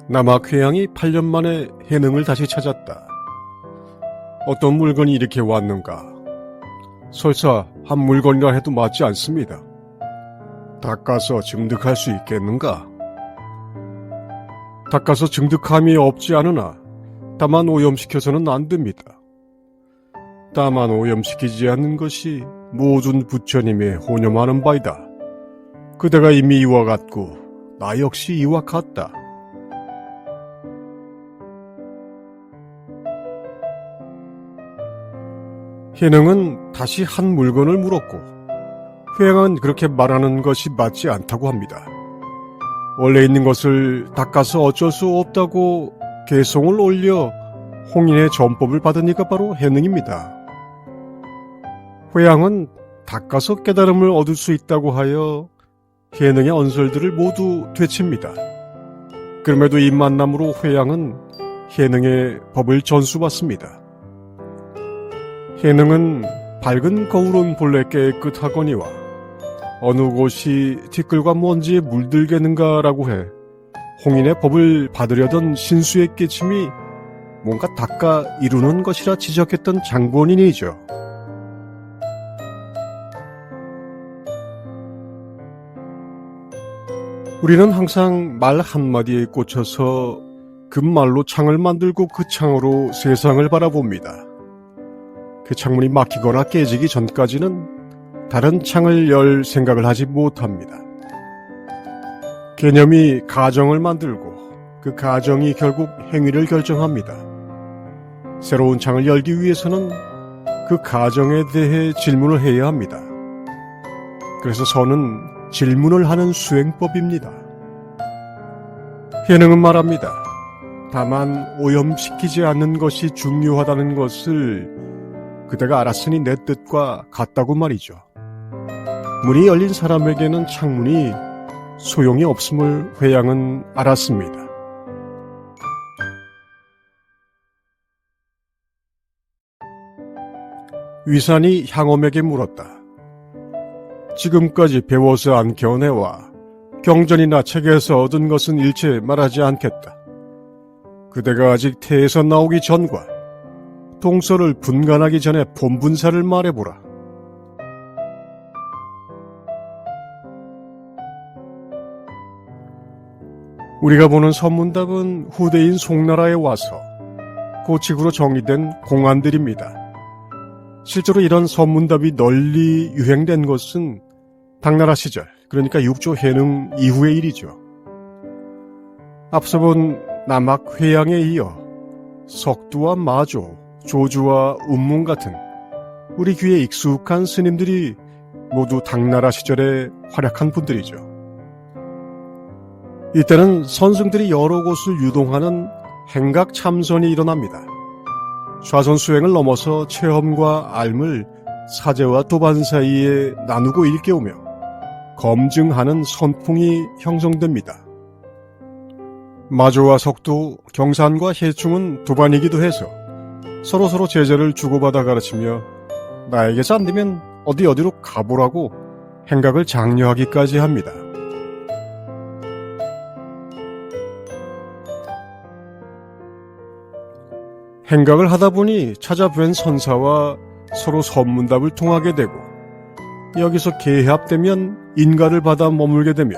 남학회양이 8년 만에 해능을 다시 찾았다. 어떤 물건이 이렇게 왔는가? 설사 한 물건이라 해도 맞지 않습니다. 닦아서 증득할 수 있겠는가? 닦아서 증득함이 없지 않으나 다만 오염시켜서는 안 됩니다. 다만 오염시키지 않는 것이 모든 부처님의 혼념하는 바이다. 그대가 이미 이와 같고 나 역시 이와 같다. 해능은 다시 한 물건을 물었고 회양은 그렇게 말하는 것이 맞지 않다고 합니다. 원래 있는 것을 닦아서 어쩔 수 없다고 개송을 올려 홍인의 전법을 받으니까 바로 해능입니다. 회양은 닦아서 깨달음을 얻을 수 있다고 하여 해능의 언설들을 모두 되칩니다. 그럼에도 이 만남으로 회양은 해능의 법을 전수받습니다. 해능은 밝은 거울은 본래 깨끗하거니와 어느 곳이 티끌과 먼지에 물들겠는가라고 해 홍인의 법을 받으려던 신수의 깨침이 뭔가 닦아 이루는 것이라 지적했던 장본인이죠. 우리는 항상 말 한마디에 꽂혀서 그 말로 창을 만들고 그 창으로 세상을 바라봅니다. 그 창문이 막히거나 깨지기 전까지는 다른 창을 열 생각을 하지 못합니다. 개념이 가정을 만들고 그 가정이 결국 행위를 결정합니다. 새로운 창을 열기 위해서는 그 가정에 대해 질문을 해야 합니다. 그래서 선은 질문을 하는 수행법입니다. 해능은 말합니다. 다만 오염시키지 않는 것이 중요하다는 것을 그대가 알았으니 내 뜻과 같다고 말이죠. 문이 열린 사람에게는 창문이 소용이 없음을 회양은 알았습니다. 위산이 향엄에게 물었다. 지금까지 배워서 안 견해와 경전이나 책에서 얻은 것은 일체 말하지 않겠다. 그대가 아직 태에서 나오기 전과 동서를 분간하기 전에 본분사를 말해보라. 우리가 보는 선문답은 후대인 송나라에 와서 고칙으로 정리된 공안들입니다. 실제로 이런 선문답이 널리 유행된 것은 당나라 시절, 그러니까 6조 해능 이후의 일이죠. 앞서 본 남학 회양에 이어 석두와 마조, 조주와 운문 같은 우리 귀에 익숙한 스님들이 모두 당나라 시절에 활약한 분들이죠. 이때는 선승들이 여러 곳을 유동하는 행각 참선이 일어납니다. 좌선 수행을 넘어서 체험과 알을 사제와 도반 사이에 나누고 일깨우며 검증하는 선풍이 형성됩니다. 마조와 석두, 경산과 해충은 도반이기도 해서 서로서로 제자를 주고받아 가르치며 나에게서 안 되면 어디로 가보라고 행각을 장려하기까지 합니다. 행각을 하다 보니 찾아뵌 선사와 서로 선문답을 통하게 되고 여기서 계합되면 인가를 받아 머물게 되며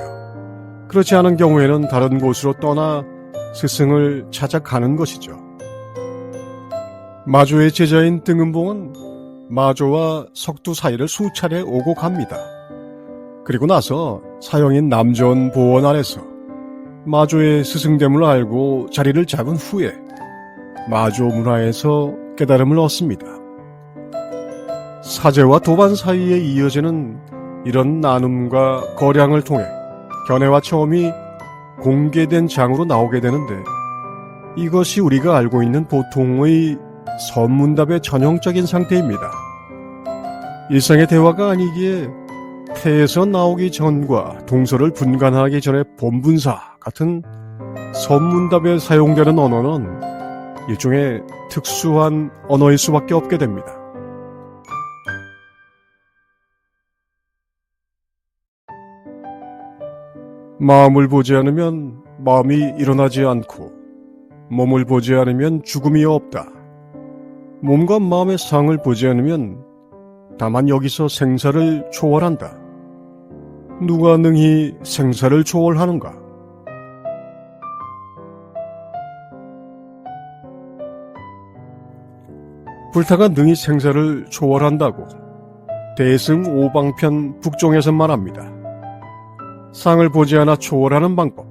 그렇지 않은 경우에는 다른 곳으로 떠나 스승을 찾아가는 것이죠. 마조의 제자인 등은봉은 마조와 석두 사이를 수차례 오고 갑니다. 그리고 나서 사형인 남전 보원 안에서 마조의 스승됨을 알고 자리를 잡은 후에 마조 문화에서 깨달음을 얻습니다. 사제와 도반 사이에 이어지는 이런 나눔과 거량을 통해 견해와 체험이 공개된 장으로 나오게 되는데 이것이 우리가 알고 있는 보통의 선문답의 전형적인 상태입니다. 일상의 대화가 아니기에 태에서 나오기 전과 동서를 분간하기 전에 본분사 같은 선문답에 사용되는 언어는 일종의 특수한 언어일 수밖에 없게 됩니다. 마음을 보지 않으면 마음이 일어나지 않고 몸을 보지 않으면 죽음이 없다. 몸과 마음의 상을 보지 않으면 다만 여기서 생사를 초월한다. 누가 능히 생사를 초월하는가? 불타가 능히 생사를 초월한다고 대승 오방편 북종에서 말합니다. 상을 보지 않아 초월하는 방법,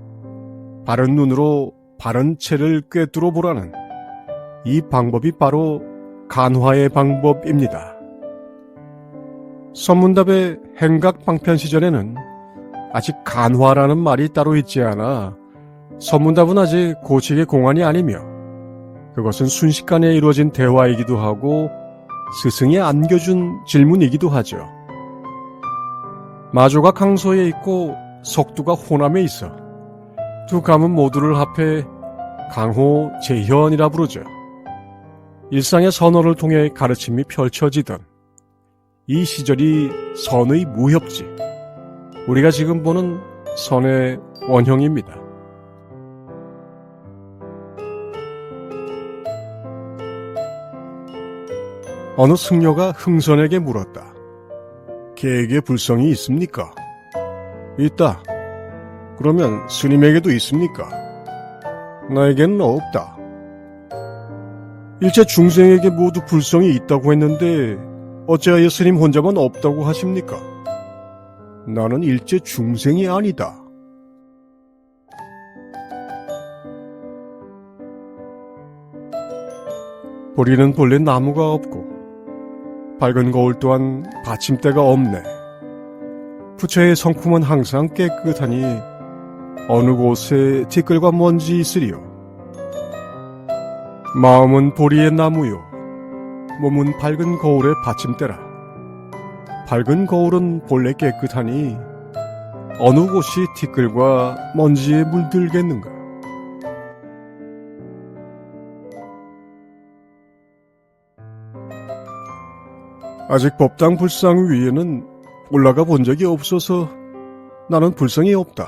바른 눈으로 바른 채를 꿰뚫어 보라는 이 방법이 바로 간화의 방법입니다. 선문답의 행각방편 시절에는 아직 간화라는 말이 따로 있지 않아 선문답은 아직 고칙의 공안이 아니며 그것은 순식간에 이루어진 대화이기도 하고 스승이 안겨준 질문이기도 하죠. 마조가 강서에 있고 석두가 호남에 있어 두 가문 모두를 합해 강호 재현이라 부르죠. 일상의 선어를 통해 가르침이 펼쳐지던 이 시절이 선의 무협지, 우리가 지금 보는 선의 원형입니다. 어느 승려가 흥선에게 물었다. 개에게 불성이 있습니까? 있다. 그러면 스님에게도 있습니까? 나에게는 없다. 일체 중생에게 모두 불성이 있다고 했는데 어찌하여 스님 혼자만 없다고 하십니까? 나는 일체 중생이 아니다. 보리는 본래 나무가 없고 밝은 거울 또한 받침대가 없네. 부처의 성품은 항상 깨끗하니 어느 곳에 티끌과 먼지 있으리요. 마음은 보리의 나무요, 몸은 밝은 거울의 받침대라. 밝은 거울은 본래 깨끗하니 어느 곳이 티끌과 먼지에 물들겠는가. 아직 법당 불상 위에는 올라가 본 적이 없어서 나는 불성이 없다.